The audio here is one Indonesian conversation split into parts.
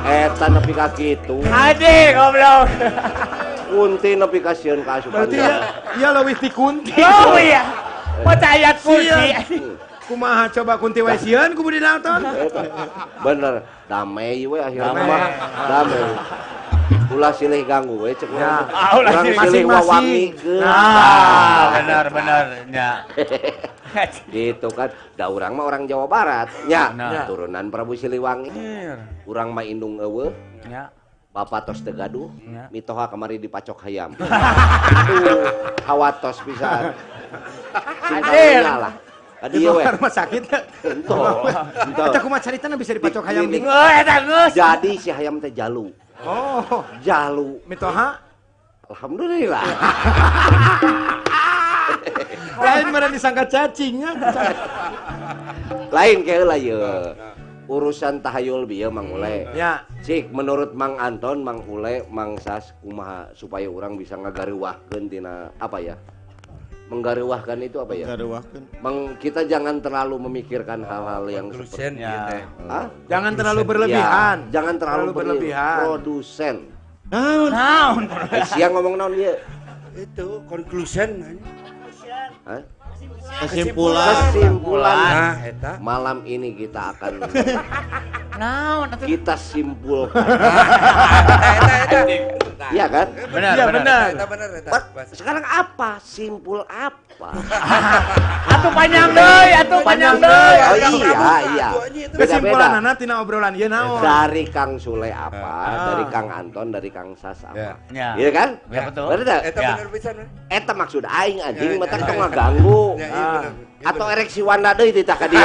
Eta nepi ka kitu. Ade goblok. Kunti nepi ka sieun ka asupan. Berarti ya leuwih ti kunti. Oh iya. Potayat kursi. Kumaha coba kunti wae sieun ku budi nonton. Bener, damai we akhirna mah. Damai. Ulah silih ganggu we cek urang. Ulah silih masing-masing. Benar nya. Gitu kan, da urang mah orang Jawa Barat nya, turunan Prabu Siliwangi. Urang mah indung eueuh. Nya. Bapak tos teu gaduh, Ya. mitoha kamari dipacok hayam. Aduh, hawatos pisan. Cinta lah. Kadieu we. Rumah sakit. Henteu. Eta kumaha caritana bisa dipacok hayam di. Eta geus. Jadi si hayam teh jalu. Oh, Jalu. mitoha. Alhamdulillah. Lain mana disangka cacing ya. Lain kayak lah ya. Urusan tahayul bieu Mang Ule. Ya. Cik menurut Mang Anton, Mang Ule, Mang Sas kumaha supaya orang bisa ngagaruwahkeun tina apa ya? Menggaruwahkan itu apa ya? Kita jangan terlalu memikirkan hal-hal yang seperti Hah? Jangan terlalu berlebihan. Ya, jangan terlalu berlebihan. Produsen. Naon? Siang ngomong naon ieu? Itu conclusion. Hah? Kesimpulan. Nah, malam ini kita akan Naon? kita simpulkan. Iya kan? Benar. Sekarang apa? Simpul apa? Atuh panjang deui, Oh iya. Kesimpulanana tina obrolan ieu naon? Dari Kang Sule apa? Dari Kang Anton, dari Kang Sas apa? Iya kan? Ya betul. Bener tak? Eta bener pisan. Eta maksud aing anjing mata tong ngaganggu. Atau ereksi Wanda deui di tak ka dieu.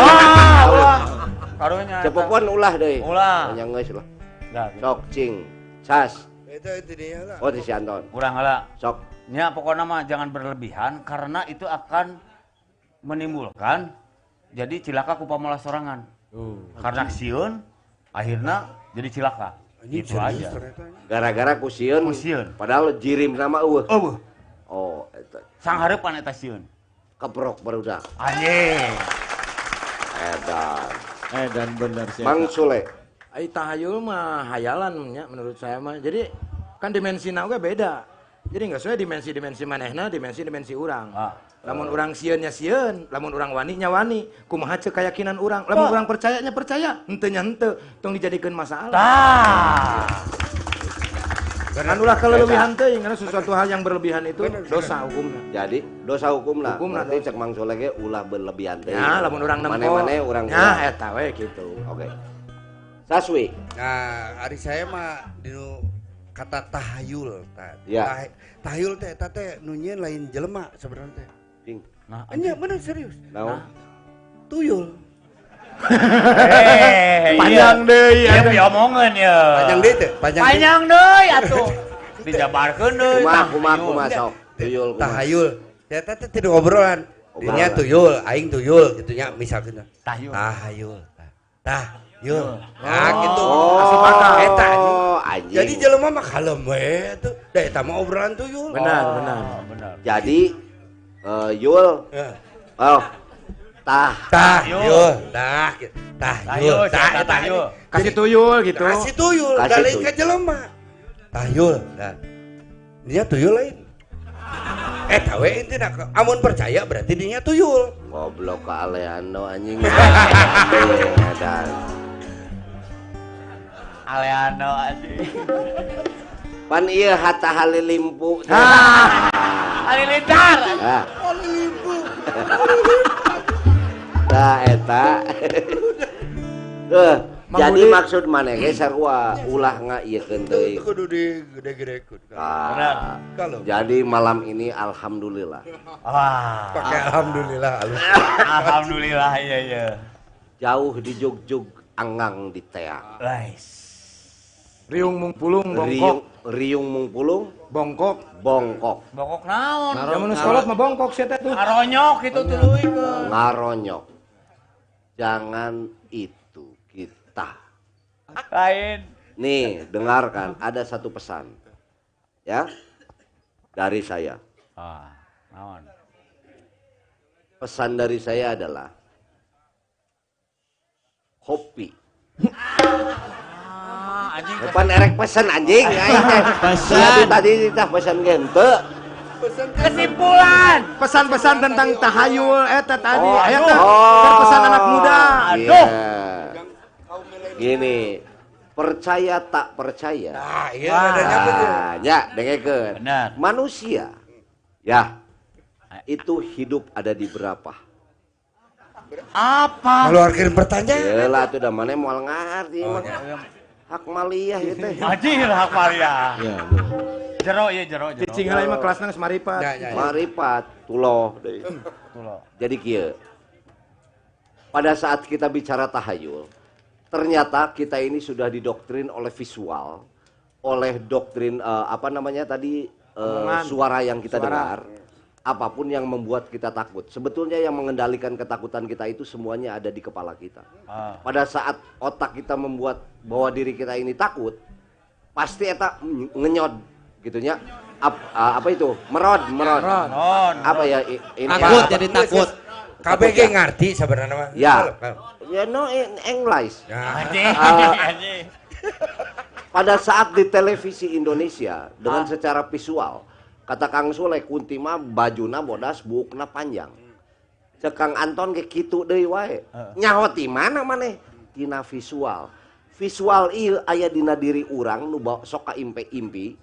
Karunya. Cepopon ulah deui. Ulah. Nya geus lah. Dah. Sok cing. Sas. Itu dia lah. Oh di si Anton. Urang heula. Sok. Nya pokoknya mah jangan berlebihan karena itu akan menimbulkan jadi cilaka ku pamula sorangan. Karena sieun akhirnya jadi cilaka. Gitu aja. Gara-gara ku sieun. Padahal jirim nama eueuh. Oh, eta. Sanghareupan eta sieun. Keprok barudak. Anjing. Dan bener sih. Mang Sule. Ai tahayul mah hayalan nya menurut saya mah. Jadi kan dimensina oge beda. Jadi enggak sesuai dimensi-dimensi manehna, dimensi-dimensi urang. Lamun urang sieun nya sieun, lamun urang wani nya wani. Kumaha ceuk keyakinan urang? Lamun urang percaya nya percaya, henteu nya henteu. Tong dijadikeun masalah. Kan ulah kelelebihan teuing karena sesuatu hal yang berlebihan itu dosa hukumna. Jadi dosa hukumna. Berarti cek Mang Sule ge ulah berlebihan teh. Ya, lamun urang nempo. Mane-mane urang. Ya, eta we kitu. Oke. Saswi. Nah, ari saya mah dinu kata tahayul tadi. Ya. Tahayul teh eta teh nu nyieun lain jelema sebenarnya teh. Ding. Nah, Nya bener serius. Naon? Tuyul. Panjang deui ya diomongeun ya. Panjang deui teh, panjang deui atuh. Dijabarkeun deui. Kumaha sok. Tuyul kumaha. Tahayul. Eta teh tidak ngobrolan. Dinya tuyul, aing tuyul gitu nya misalkeun. Tahayul. Tahayul. Nah gitu. Eta anjing. Jadi jelema mah kalem we tuh. Da eta mah obrolan tuyul. Benar. Jadi Yul. Oh. Tahyul. Kasih tuyul gitu. Kasih tuyul, dari ke jelema. Tahyul. Dia tuyul lain. Tahu intinya, amun percaya berarti dia tuyul. Goblok ka Aleano anjing. Aleano anjing. Pan ieu hata halilimpu. Halilintar. Halilimpu. Nah eta. Jadi maksud maneh sarua ulah ngaieukeun deui. Kudu digede-gedekeun. Benar. Jadi malam ini alhamdulillah. Wah. Pakai alhamdulillah. Alhamdulillah iya. Jauh di jugjug anggang di teak. Riung mung pulung bongkok. Riung mung pulung bongkok. Bongkok naon? Mun salat mah bongkok sia teh tuh. Ngaronyok itu tuluy. Ngaronyok. Jangan itu kita. Lain. Nih, dengarkan, ada satu pesan. Ya. Dari saya. Naon? Pesan dari saya adalah kopi. Anjing. Depan erek pesen anjing. Pesan. Tadi kita pesan gente. Kesimpulan. Pesan-pesan tentang tahayul eta tadi. Oh, Aya aduh. teh pesan anak muda. Aduh. Gini, percaya tak percaya. Nah, iya adanya betul. Ya, dengekeun. Benar. Manusia ya itu hidup ada di berapa? Apa? Keluarkan pertanyaan. Yalah tuh da mana moal ngarti mah. Hak maliyah ieu teh. Anjing hak Maria. Ya. Jero ieu jero. Cicing heula mah kelasna geus maripat. Maripat tuloh deui. Jadi kieu. Pada saat kita bicara tahayul, ternyata kita ini sudah didoktrin oleh visual, oleh doktrin suara yang kita dengar, apapun yang membuat kita takut. Sebetulnya yang mengendalikan ketakutan kita itu semuanya ada di kepala kita. Pada saat otak kita membuat bahwa diri kita ini takut, pasti eta ngenyod gitunya. Apa itu? Merod. Apa ya? Takut jadi takut. KBG ngerti sebenarnya mah. Ya. Ya no English. Pada saat di televisi Indonesia dengan secara visual, kata Kang Sule kunti mah bajuna bodas buukna panjang. Cek Kang Anton ge kitu deui wae. Nyaho ti mana maneh? Tina visual. Visual ieu aya dina diri urang nu sok kaimpi-impi.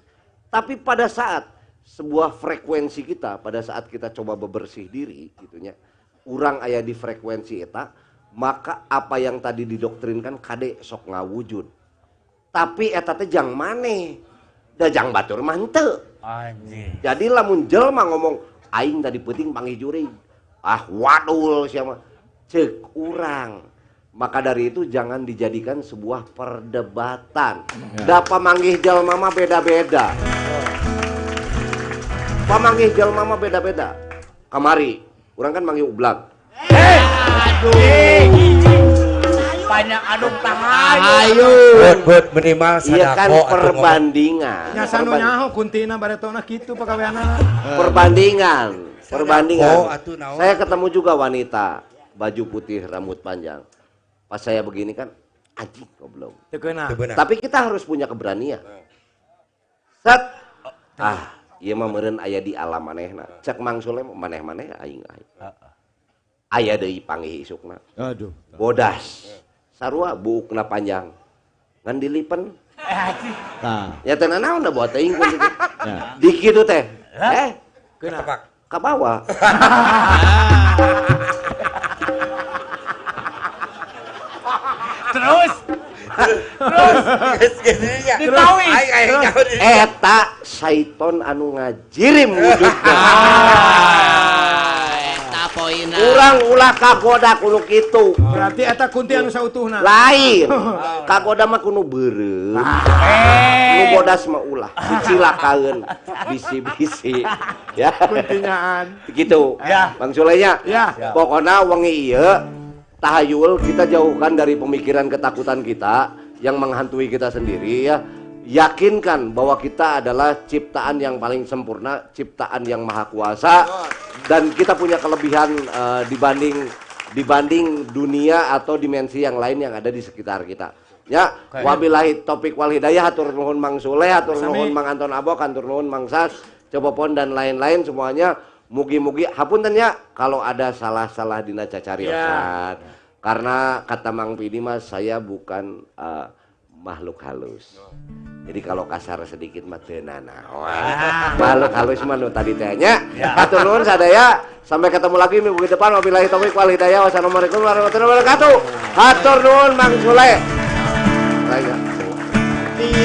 Tapi pada saat sebuah frekuensi kita, pada saat kita coba bebersih diri gitunya, urang aya di frekuensi eta, maka apa yang tadi didoktrinkan kade sok ngawujud. Tapi eta teh jang maneh. Da jang batur mah henteu. Anjing. Jadi lamun jelema ngomong aing tadi peuting panggih jurig. Wadul sia mah. Ceuk urang. Maka dari itu jangan dijadikan sebuah perdebatan. Da pamanggih jelema mah beda-beda. Pamanggih jelema mah beda-beda. Kamari, urang kan manggih ublag. Aduh. Banyak aduk tangan. Ayo. Buat minimal sadako. Iya kan perbandingan. Nya sanu nyaho kuntina baretona kitu pagaweanana. Perbandingan. Oh, Saya ketemu juga wanita baju putih rambut panjang. Pas saya begini kan anjing goblok. Teu keuna. Tapi kita harus punya keberanian. Set. Ieu mah meureun aya di alam manehna. Cek Mang Sule maneh-maneh aing. Aya deui panggih isukna. Aduh. Bodas. Sarua buukna panjang. Ngan dilipen. Nah. Ya teh naon da buat teuing kun gitu. Ya. Di kitu teh. Keuna. Ka bawah. Terus ditawi. Eta syaiton anu ngajirim wujudna. Urang ulah kagoda kuno kitu. Berarti eta kunti anu sautuhna. Lain. Kagoda mah kuno beureum. Nu bodas mah ulah dicilakaeun bisi-bisi. Ya. Kuntinyaan. Gitu. Ya. Bang Sulenya. Ya. Pokoknya wengi ieu tahayul kita jauhkan dari pemikiran ketakutan kita yang menghantui kita sendiri ya. Yakinkan bahwa kita adalah ciptaan yang paling sempurna, ciptaan yang maha kuasa, dan kita punya kelebihan dibanding dunia atau dimensi yang lain yang ada di sekitar kita. Ya, wabillahi taufik wal hidayah. Hatur nuhun Mang Sule, hatur nuhun Mang Anton Abok, hatur nuhun Mang Sas, Copopon dan lain-lain semuanya. Mugi-mugi hapunten ya kalau ada salah-salah dina cacariosan. Karena kata Mang Pidi mas saya bukan makhluk halus. Jadi kalau kasar sedikit mah teu nanaon. Makhluk halus mah nu tadi teh nya. Hatur nuhun sadaya. Sampai ketemu lagi minggu depan. Wabillahi taufik wal hidayah. Wassalamualaikum warahmatullahi wabarakatuh. Hatur nuhun Mang Sule.